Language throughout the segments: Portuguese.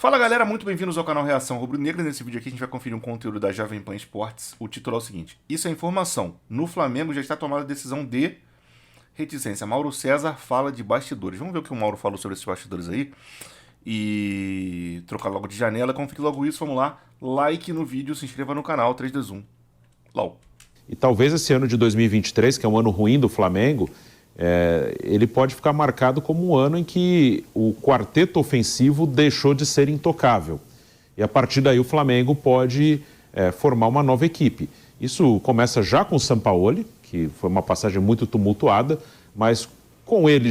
Fala galera, muito bem-vindos ao canal Reação Rubro-Negra. Nesse vídeo aqui a gente vai conferir um conteúdo da Jovem Pan Esportes. O título é o seguinte: isso é informação. No Flamengo já está tomada a decisão de reticência. Mauro César fala de bastidores. Vamos ver o que o Mauro falou sobre esses bastidores aí. E trocar logo de janela. Conferir logo isso, vamos lá. Like no vídeo, se inscreva no canal. 3, 2, 1. LOL. E talvez esse ano de 2023, que é um ano ruim do Flamengo, ele pode ficar marcado como um ano em que o quarteto ofensivo deixou de ser intocável. E a partir daí o Flamengo pode formar uma nova equipe. Isso começa já com o Sampaoli, que foi uma passagem muito tumultuada, mas com ele,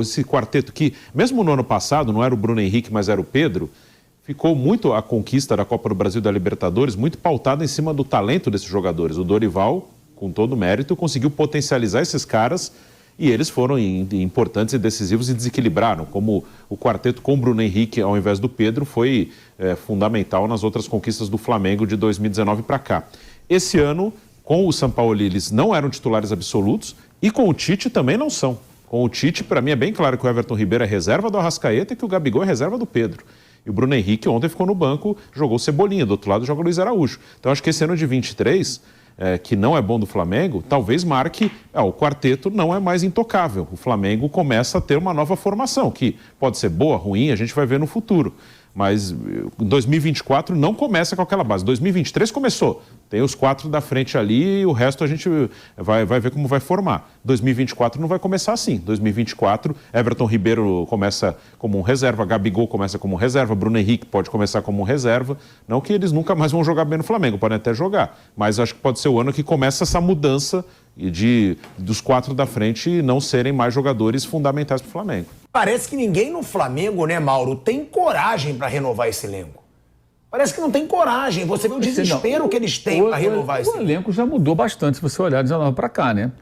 esse quarteto que, mesmo no ano passado, não era o Bruno Henrique, mas era o Pedro, ficou muito a conquista da Copa do Brasil e da Libertadores, muito pautada em cima do talento desses jogadores. O Dorival, com todo o mérito, conseguiu potencializar esses caras e eles foram importantes e decisivos e desequilibraram, como o quarteto com o Bruno Henrique ao invés do Pedro foi fundamental nas outras conquistas do Flamengo de 2019 para cá. Esse ano, com o Sampaoli, eles não eram titulares absolutos e com o Tite também não são. Com o Tite, para mim, é bem claro que o Everton Ribeiro é reserva do Arrascaeta e que o Gabigol é reserva do Pedro. E o Bruno Henrique ontem ficou no banco, jogou Cebolinha, do outro lado joga o Luiz Araújo. Então acho que esse ano de 23, que não é bom do Flamengo, talvez marque, o quarteto não é mais intocável. O Flamengo começa a ter uma nova formação, que pode ser boa, ruim, a gente vai ver no futuro. Mas 2024 não começa com aquela base. 2023 começou. Tem os 4 da frente ali e o resto a gente vai ver como vai formar. 2024 não vai começar assim. 2024, Everton Ribeiro começa como um reserva, Gabigol começa como um reserva, Bruno Henrique pode começar como um reserva. Não que eles nunca mais vão jogar bem no Flamengo, podem até jogar. Mas acho que pode ser o ano que começa essa mudança dos 4 da frente não serem mais jogadores fundamentais para o Flamengo. Parece que ninguém no Flamengo, né, Mauro, tem coragem para renovar esse elenco. Parece que não tem coragem. Você vê o desespero que eles têm para renovar esse elenco. O elenco já mudou bastante, se você olhar de 19 para cá, né?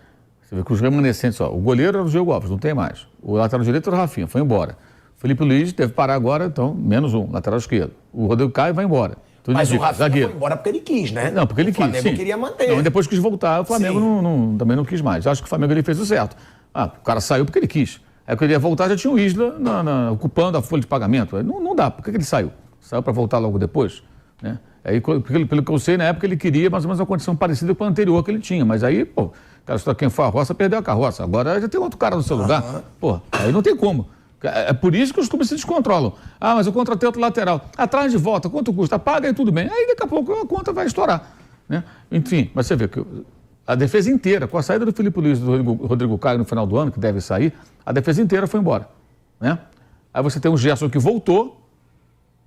Você vê que os remanescentes, o goleiro era o Diego Alves, não tem mais. O lateral direito era o Rafinha, foi embora. Felipe Luiz deve parar agora, então, menos um, lateral esquerdo. O Rodrigo Caio vai embora. Mas o Rafinha foi embora porque ele quis, né? Não, porque ele quis, O Flamengo queria manter. Não, e depois quis voltar, o Flamengo também não quis mais. Acho que o Flamengo ele fez o certo. O cara saiu porque ele quis. Aí quando ele ia voltar, já tinha o Isla ocupando a folha de pagamento. Não dá. Por que ele saiu? Saiu para voltar logo depois? Né? Aí, pelo que eu sei, na época ele queria mais ou menos uma condição parecida com a anterior que ele tinha. Mas aí, cara, só quem foi a roça perdeu a carroça. Agora já tem outro cara no seu lugar. Aí não tem como. É por isso que os clubes se descontrolam. Mas eu contratei outro lateral. Atrás de volta, quanto custa? Paga e tudo bem. Aí daqui a pouco a conta vai estourar. Né? Enfim, mas você vê que a defesa inteira, com a saída do Felipe Luiz e do Rodrigo Caio no final do ano, que deve sair, a defesa inteira foi embora. Né? Aí você tem o Gerson que voltou,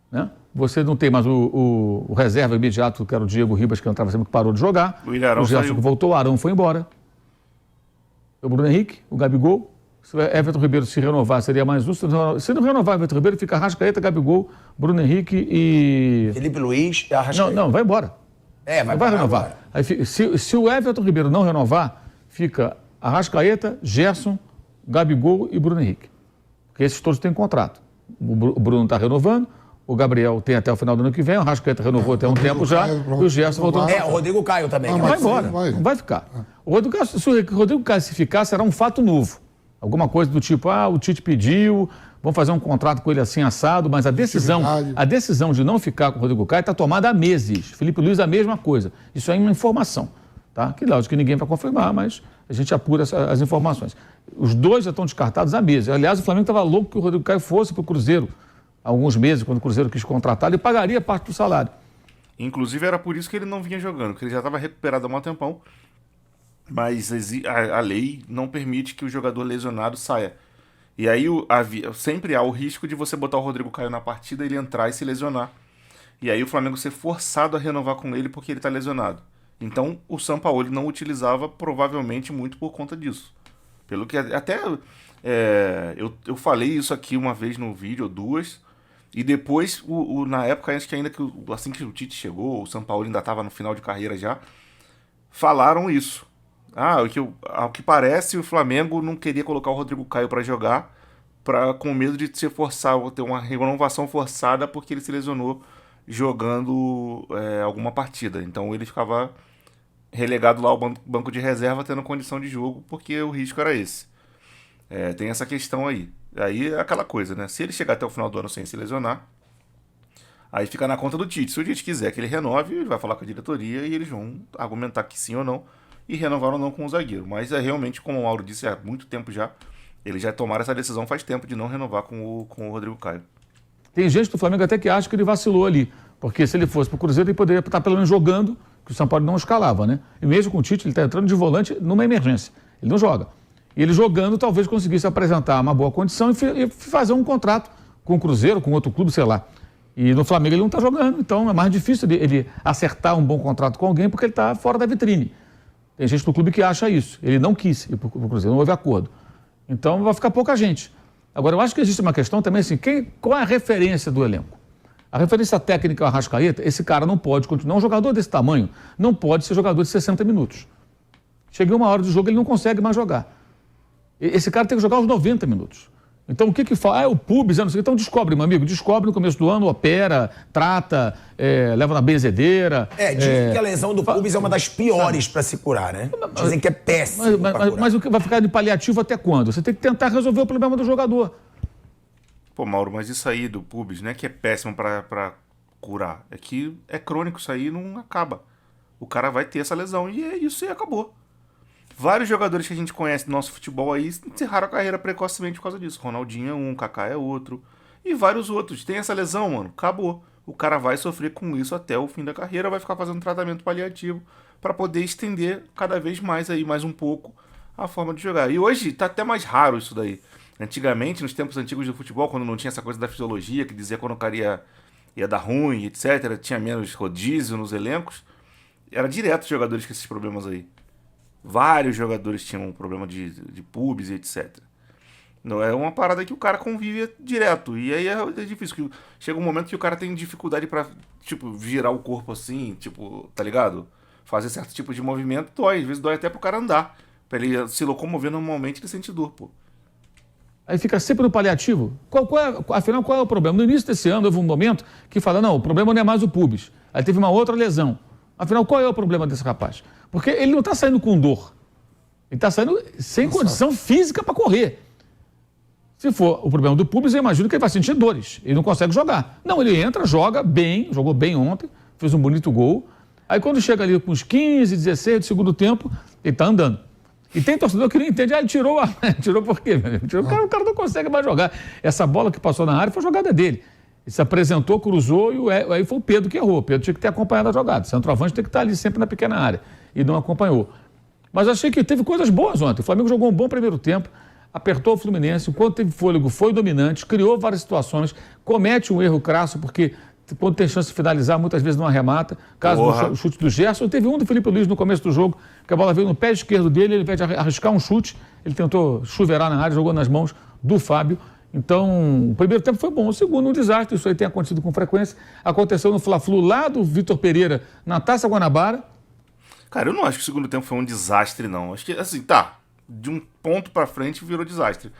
né? Você não tem mais o reserva imediato, que era o Diego Ribas, que não estava sempre que parou de jogar. O Gerson saiu. Que voltou, o Arão foi embora. O Bruno Henrique, o Gabigol. Se o Everton Ribeiro se renovar, seria mais justo. Se não renovar o Everton Ribeiro, fica Arrascaeta, Gabigol, Bruno Henrique e... Felipe Luiz e Arrascaeta. Não, vai embora. Vai renovar. Aí, se o Everton Ribeiro não renovar, fica Arrascaeta, Gerson, Gabigol e Bruno Henrique. Porque esses todos têm contrato. O Bruno está renovando, o Gabriel tem até o final do ano que vem, o Arrascaeta renovou até um tempo já, e o Gerson voltou. O Rodrigo Caio também. Vai embora, não vai ficar. Se o Rodrigo Caio se ficar, será um fato novo. Alguma coisa do tipo, o Tite pediu, vamos fazer um contrato com ele assim assado, mas a decisão de não ficar com o Rodrigo Caio está tomada há meses. Felipe Luiz, a mesma coisa. Isso é uma informação, tá? Que lógico que ninguém vai confirmar, mas a gente apura as informações. Os dois já estão descartados há meses. Aliás, o Flamengo estava louco que o Rodrigo Caio fosse para o Cruzeiro há alguns meses, quando o Cruzeiro quis contratar, ele pagaria parte do salário. Inclusive era por isso que ele não vinha jogando, porque ele já estava recuperado há um tempão. Mas a lei não permite que o jogador lesionado saia. E aí sempre há o risco de você botar o Rodrigo Caio na partida, ele entrar e se lesionar. E aí o Flamengo ser forçado a renovar com ele porque ele está lesionado. Então o Sampaoli não utilizava provavelmente muito por conta disso. Pelo que até eu falei isso aqui uma vez no vídeo, ou duas. E depois, na época, acho que ainda assim que o Tite chegou, o Sampaoli ainda estava no final de carreira já, falaram isso. Ao que parece, o Flamengo não queria colocar o Rodrigo Caio para jogar, com medo de ser forçado, ter uma renovação forçada porque ele se lesionou jogando alguma partida. Então ele ficava relegado lá ao banco de reserva, tendo condição de jogo, porque o risco era esse. Tem essa questão aí. Aí é aquela coisa, né? Se ele chegar até o final do ano sem se lesionar, Aí fica na conta do Tite. Se o Tite quiser que ele renove, ele vai falar com a diretoria e eles vão argumentar que sim ou não, e renovar ou não com o zagueiro. Mas é realmente, como o Mauro disse, há muito tempo já, eles já tomaram essa decisão faz tempo de não renovar com o Rodrigo Caio. Tem gente do Flamengo até que acha que ele vacilou ali, porque se ele fosse para o Cruzeiro, ele poderia estar pelo menos jogando, que o São Paulo não escalava, né? E mesmo com o Tite, ele está entrando de volante numa emergência. Ele não joga. E ele jogando, talvez conseguisse apresentar uma boa condição e fazer um contrato com o Cruzeiro, com outro clube, sei lá. E no Flamengo ele não está jogando, então é mais difícil ele acertar um bom contrato com alguém porque ele está fora da vitrine. Tem gente do clube que acha isso. Ele não quis ir para o Cruzeiro, não houve acordo. Então vai ficar pouca gente. Agora, eu acho que existe uma questão também assim, qual é a referência do elenco? A referência técnica é o Arrascaeta, esse cara não pode continuar, um jogador desse tamanho não pode ser jogador de 60 minutos. Chega uma hora do jogo, ele não consegue mais jogar. Esse cara tem que jogar os 90 minutos. Então, o que fala? O pubis, não sei. Então, descobre, meu amigo. Descobre no começo do ano, opera, trata, leva na benzedeira. Dizem que a lesão do pubis é uma das piores para se curar, né? Dizem que é péssimo. Mas o que vai ficar de paliativo até quando? Você tem que tentar resolver o problema do jogador. Pô, Mauro, mas isso aí do pubis não é que é péssimo pra curar. É que é crônico, isso aí não acaba. O cara vai ter essa lesão e é isso e acabou. Vários jogadores que a gente conhece do nosso futebol aí encerraram a carreira precocemente por causa disso. Ronaldinho é um, Kaká é outro. E vários outros. Tem essa lesão, mano. Acabou. O cara vai sofrer com isso até o fim da carreira, vai ficar fazendo tratamento paliativo para poder estender cada vez mais aí, mais um pouco, a forma de jogar. E hoje tá até mais raro isso daí. Antigamente, nos tempos antigos do futebol, quando não tinha essa coisa da fisiologia, que dizia quando o cara ia dar ruim, etc., tinha menos rodízio nos elencos, era direto os jogadores com esses problemas aí. Vários jogadores tinham um problema de pubis e etc. Não é uma parada que o cara convive direto. E aí é difícil. Chega um momento que o cara tem dificuldade pra, tipo, girar o corpo assim, tipo, tá ligado? Fazer certo tipo de movimento dói. Às vezes dói até pro cara andar. Pra ele se locomover normalmente, ele sente dor, pô. Aí fica sempre no paliativo. Afinal, qual é o problema? No início desse ano, houve um momento que fala, não, o problema não é mais o pubis. Aí teve uma outra lesão. Afinal, qual é o problema desse rapaz? Porque ele não está saindo com dor. Ele está saindo sem condição física para correr. Se for o problema do pubis, eu imagino que ele vai sentir dores. Ele não consegue jogar. Não, ele entra, joga bem, jogou bem ontem, fez um bonito gol. Aí quando chega ali com uns 15, 16 do segundo tempo, ele está andando. E tem torcedor que não entende. Ele tirou tirou por quê? O cara não consegue mais jogar. Essa bola que passou na área foi jogada dele. Ele se apresentou, cruzou e aí foi o Pedro que errou. O Pedro tinha que ter acompanhado a jogada. O centroavante tem que estar ali sempre na pequena área. E não acompanhou. Mas achei que teve coisas boas ontem. O Flamengo jogou um bom primeiro tempo, apertou o Fluminense, enquanto teve fôlego, foi dominante, criou várias situações, comete um erro crasso, porque quando tem chance de finalizar, muitas vezes não arremata. Caso do chute do Gerson, teve um do Felipe Luiz no começo do jogo, que a bola veio no pé esquerdo dele, ele, ao invés de arriscar um chute, ele tentou chuveirar na área, jogou nas mãos do Fábio. Então, o primeiro tempo foi bom, o segundo um desastre, isso aí tem acontecido com frequência. Aconteceu no Fla-Flu lá do Vitor Pereira, na Taça Guanabara. Cara, eu não acho que o segundo tempo foi um desastre, não. Acho que, assim, tá, de um ponto pra frente virou desastre.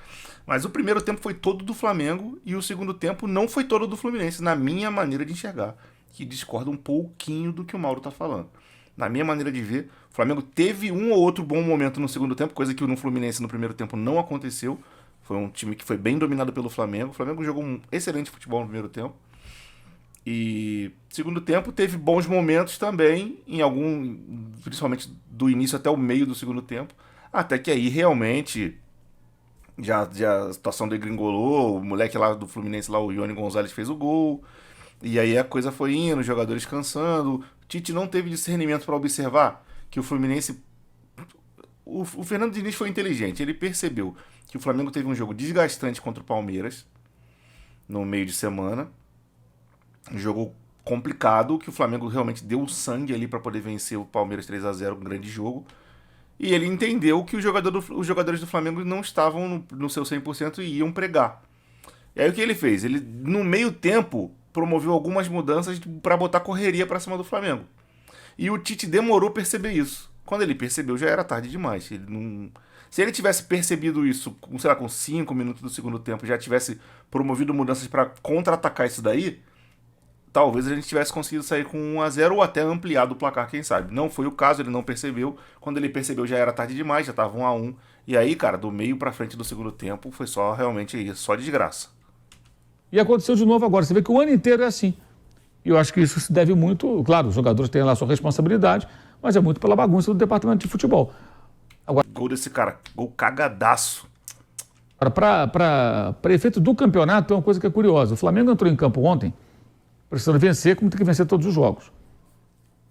Mas o primeiro tempo foi todo do Flamengo e o segundo tempo não foi todo do Fluminense, na minha maneira de enxergar, que discorda um pouquinho do que o Mauro tá falando. Na minha maneira de ver, o Flamengo teve um ou outro bom momento no segundo tempo, coisa que no Fluminense no primeiro tempo não aconteceu. Foi um time que foi bem dominado pelo Flamengo. O Flamengo jogou um excelente futebol no primeiro tempo. E segundo tempo teve bons momentos também, principalmente do início até o meio do segundo tempo. Até que aí realmente já a situação degringolou. O moleque lá do Fluminense, lá, o Ione Gonzalez, fez o gol. E aí a coisa foi indo, os jogadores cansando. O Tite não teve discernimento para observar que o Fluminense... O Fernando Diniz foi inteligente. Ele percebeu que o Flamengo teve um jogo desgastante contra o Palmeiras no meio de semana. Um jogo complicado, que o Flamengo realmente deu sangue ali para poder vencer o Palmeiras 3-0, um grande jogo. E ele entendeu que os jogadores do Flamengo não estavam no seu 100% e iam pregar. E aí o que ele fez? Ele, no meio tempo, promoveu algumas mudanças para botar correria para cima do Flamengo. E o Tite demorou a perceber isso. Quando ele percebeu, já era tarde demais. Se ele tivesse percebido isso, sei lá, com 5 minutos do segundo tempo, já tivesse promovido mudanças para contra-atacar isso daí, talvez a gente tivesse conseguido sair com 1-0 ou até ampliado o placar, quem sabe. Não foi o caso, ele não percebeu. Quando ele percebeu, já era tarde demais, já estava 1-1. E aí, cara, do meio para frente do segundo tempo, foi só realmente isso, só desgraça. E aconteceu de novo agora. Você vê que o ano inteiro é assim. E eu acho que isso se deve muito, claro, os jogadores têm lá a sua responsabilidade, mas é muito pela bagunça do departamento de futebol. Gol desse cara, gol cagadaço. Para efeito do campeonato, tem uma coisa que é curiosa. O Flamengo entrou em campo ontem precisando vencer, como tem que vencer todos os jogos.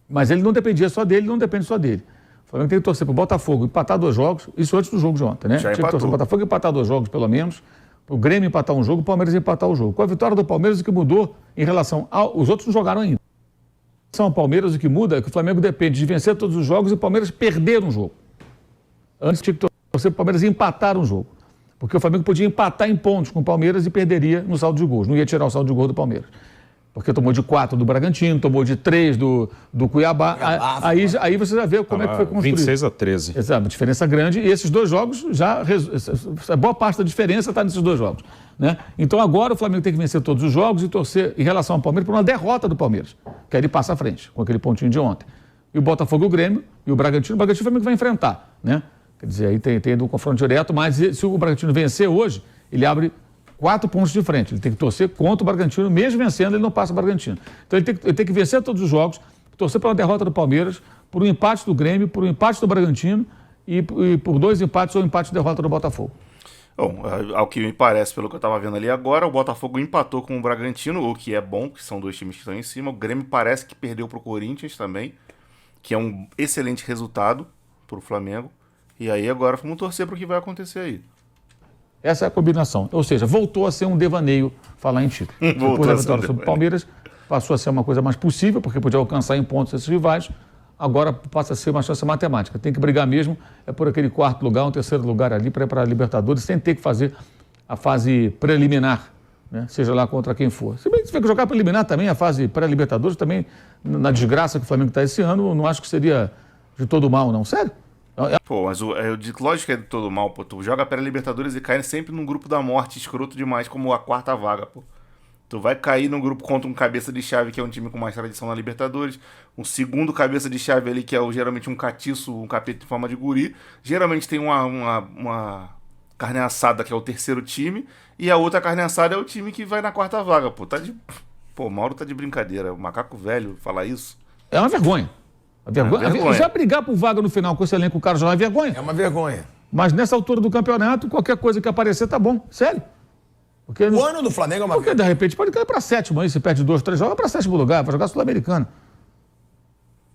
Mas ele não dependia só dele, não depende só dele. O Flamengo tem que torcer para o Botafogo empatar 2 jogos, isso antes do jogo de ontem, né? Já Tinha que torcer para o Botafogo empatar 2 jogos, pelo menos, para o Grêmio empatar um jogo, o Palmeiras empatar o jogo. Com a vitória do Palmeiras, o que mudou em relação os outros não jogaram ainda. Em relação ao Palmeiras, o que muda é que o Flamengo depende de vencer todos os jogos e o Palmeiras perder um jogo. Antes tinha que torcer para o Palmeiras empatar um jogo. Porque o Flamengo podia empatar em pontos com o Palmeiras e perderia no saldo de gols. Não ia tirar o saldo de gols do Palmeiras. Porque tomou de 4 do Bragantino, tomou de 3 do Cuiabá. Aí você já vê como é que foi construído. 26-13. Exato, uma diferença grande. E esses 2 jogos, a boa parte da diferença está nesses 2 jogos. Né? Então agora o Flamengo tem que vencer todos os jogos e torcer em relação ao Palmeiras por uma derrota do Palmeiras. Que aí ele passa à frente, com aquele pontinho de ontem. E o Botafogo, o Grêmio e o Bragantino o Flamengo vai enfrentar. Né? Quer dizer, aí tem um confronto direto, mas se o Bragantino vencer hoje, ele abre 4 pontos de frente. Ele tem que torcer contra o Bragantino, mesmo vencendo, ele não passa o Bragantino. Então ele tem que vencer todos os jogos, torcer pela derrota do Palmeiras, por um empate do Grêmio, por um empate do Bragantino e por 2 empates ou empate e derrota do Botafogo. Bom, ao que me parece, pelo que eu estava vendo ali agora, o Botafogo empatou com o Bragantino, o que é bom, que são 2 times que estão em cima. O Grêmio parece que perdeu para o Corinthians também, que é um excelente resultado para o Flamengo. E aí agora vamos torcer para o que vai acontecer aí. Essa é a combinação. Ou seja, voltou a ser um devaneio falar em título. Depois da vitória sobre o Palmeiras, passou a ser uma coisa mais possível, porque podia alcançar em pontos esses rivais. Agora passa a ser uma chance matemática. Tem que brigar mesmo, é por aquele 4º lugar, um 3º lugar ali para a Libertadores, sem ter que fazer a fase preliminar, né? Seja lá contra quem for. Se bem que tiver que jogar preliminar também, a fase pré-Libertadores, também, na desgraça que o Flamengo está esse ano, não acho que seria de todo mal, não. Sério? Pô, mas lógico que é de todo mal, pô. Tu joga pela Libertadores e cai sempre num grupo da morte escroto demais, como a 4ª vaga, pô. Tu vai cair num grupo contra um cabeça de chave, que é um time com mais tradição na Libertadores. Um segundo cabeça de chave ali, que é geralmente um catiço, um capeta em forma de guri. Geralmente tem uma carne assada, que é o 3º time. E a outra carne assada é o time que vai na 4ª vaga, pô. Pô, Mauro tá de brincadeira. O macaco velho falar isso. É uma vergonha. Já brigar por vaga no final com esse elenco, o cara já não é vergonha. É uma vergonha. Mas nessa altura do campeonato, qualquer coisa que aparecer tá bom. Sério. Porque o ano do Flamengo é uma vergonha. Porque de repente pode cair para 7º aí, se perde 2, 3 jogos, para 7º lugar, vai jogar Sul-Americano.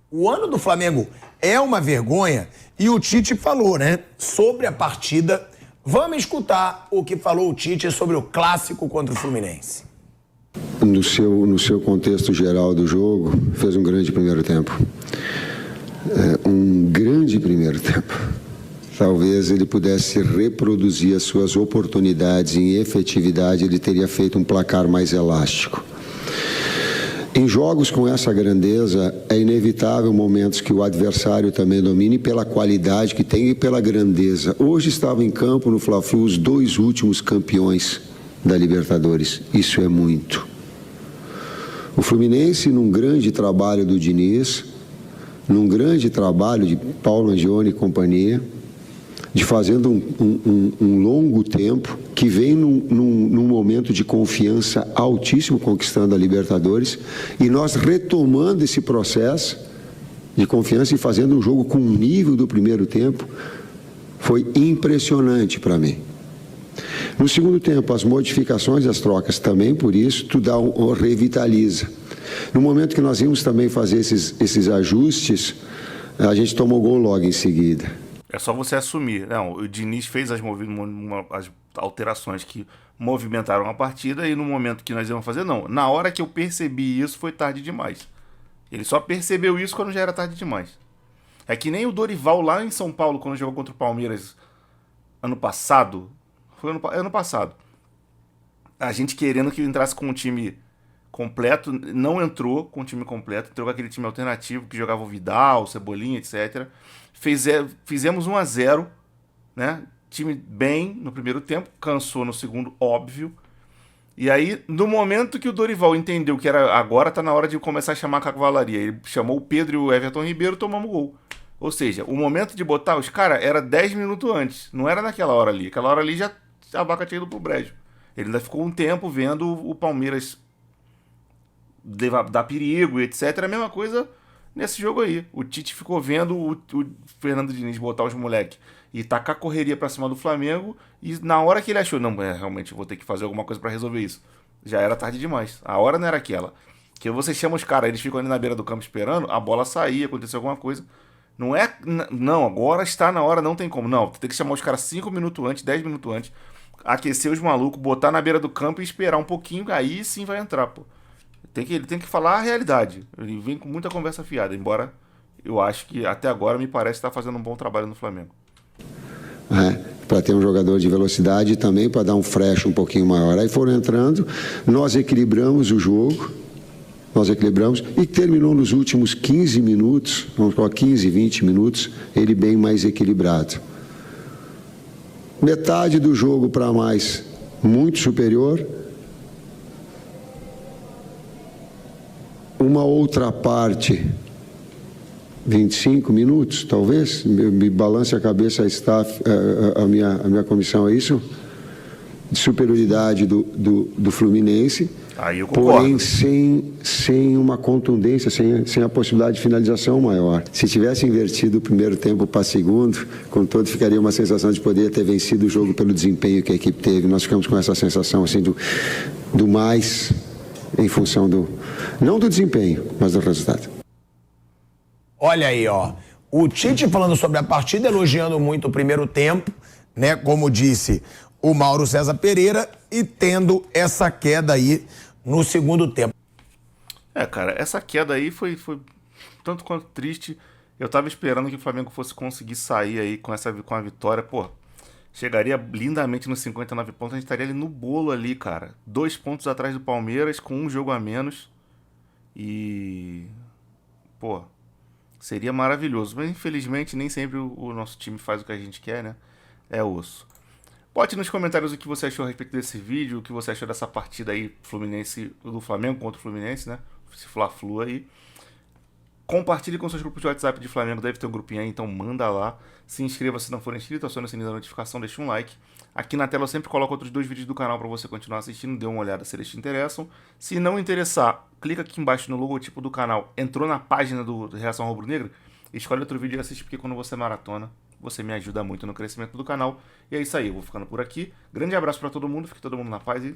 O ano do Flamengo é uma vergonha e o Tite falou, né, sobre a partida. Vamos escutar o que falou o Tite sobre o clássico contra o Fluminense. No seu contexto geral do jogo, fez um grande primeiro tempo. Um grande primeiro tempo. Talvez ele pudesse reproduzir as suas oportunidades em efetividade, ele teria feito um placar mais elástico. Em jogos com essa grandeza, é inevitável momentos que o adversário também domine pela qualidade que tem e pela grandeza. Hoje estavam em campo no Fla-Flu os 2 últimos campeões da Libertadores. Isso é muito. O Fluminense, num grande trabalho do Diniz, num grande trabalho de Paulo Angione e companhia, de fazendo um longo tempo, que vem num momento de confiança altíssimo, conquistando a Libertadores, e nós retomando esse processo de confiança e fazendo um jogo com o nível do primeiro tempo, foi impressionante para mim. No segundo tempo, as modificações e as trocas também, por isso, tu revitaliza. No momento que nós íamos também fazer esses ajustes, a gente tomou gol logo em seguida. É só você assumir. Não, o Diniz fez as alterações que movimentaram a partida e no momento que nós íamos fazer, não. Na hora que eu percebi isso, foi tarde demais. Ele só percebeu isso quando já era tarde demais. É que nem o Dorival lá em São Paulo, quando jogou contra o Palmeiras ano passado. Foi ano passado. A gente querendo que entrasse com um time completo, não entrou com um time completo, entrou com aquele time alternativo que jogava o Vidal, o Cebolinha, etc. Fizemos 1-0, né? Time bem no primeiro tempo, cansou no segundo, óbvio. E aí, no momento que o Dorival entendeu que agora tá na hora de começar a chamar a cavalaria, ele chamou o Pedro e o Everton Ribeiro, tomamos gol. Ou seja, o momento de botar os caras era 10 minutos antes, não era naquela hora ali. Aquela hora ali já a vaca tinha ido pro brejo. Ele ainda ficou um tempo vendo o Palmeiras dar perigo, etc. É a mesma coisa nesse jogo aí. O Tite ficou vendo o Fernando Diniz botar os moleques e tacar correria pra cima do Flamengo, e na hora que ele achou, não, realmente vou ter que fazer alguma coisa pra resolver isso, já era tarde demais. A hora não era aquela. Que você chama os caras, eles ficam ali na beira do campo esperando, a bola sair, acontecer alguma coisa. Não é. Não, agora está na hora, não tem como. Não, tem que chamar os caras 5 minutos antes, 10 minutos antes, aquecer os malucos, botar na beira do campo e esperar um pouquinho, aí sim vai entrar, pô. Ele tem que falar a realidade. Ele vem com muita conversa fiada, embora eu acho que até agora me parece estar fazendo um bom trabalho no Flamengo. Para ter um jogador de velocidade e também para dar um fresh um pouquinho maior. Aí foram entrando, nós equilibramos o jogo, e terminou nos últimos 15 minutos, vamos falar 15, 20 minutos, ele bem mais equilibrado. Metade do jogo para mais, muito superior. Uma outra parte, 25 minutos, talvez, me balance a cabeça a staff, a minha comissão, é isso? De superioridade do Fluminense. Aí eu concordo. Porém, sem uma contundência, sem a possibilidade de finalização maior. Se tivesse invertido o primeiro tempo para segundo, com todo, ficaria uma sensação de poder ter vencido o jogo pelo desempenho que a equipe teve. Nós ficamos com essa sensação assim, do mais em função não do desempenho, mas do resultado. Olha aí, ó. O Tite falando sobre a partida, elogiando muito o primeiro tempo, né? Como disse o Mauro César Pereira, e tendo essa queda aí no segundo tempo. Cara, essa queda aí foi tanto quanto triste. Eu tava esperando que o Flamengo fosse conseguir sair aí com a vitória. Pô, chegaria lindamente nos 59 pontos, a gente estaria ali no bolo ali, cara. 2 pontos atrás do Palmeiras, com um jogo a menos. E... pô, seria maravilhoso. Mas infelizmente nem sempre o nosso time faz o que a gente quer, né? É osso. Bote nos comentários o que você achou a respeito desse vídeo, o que você achou dessa partida aí do Flamengo contra o Fluminense, né? Esse Fla-Flu aí. Compartilhe com seus grupos de WhatsApp de Flamengo, deve ter um grupinho aí, então manda lá. Se inscreva se não for inscrito, acione o sininho da notificação, deixa um like. Aqui na tela eu sempre coloco outros 2 vídeos do canal para você continuar assistindo, dê uma olhada se eles te interessam. Se não interessar, clica aqui embaixo no logotipo do canal, entrou na página do Reação Rubro-Negra, escolhe outro vídeo e assiste, porque quando você maratona, você me ajuda muito no crescimento do canal. E é isso aí, eu vou ficando por aqui. Grande abraço para todo mundo, fique todo mundo na paz e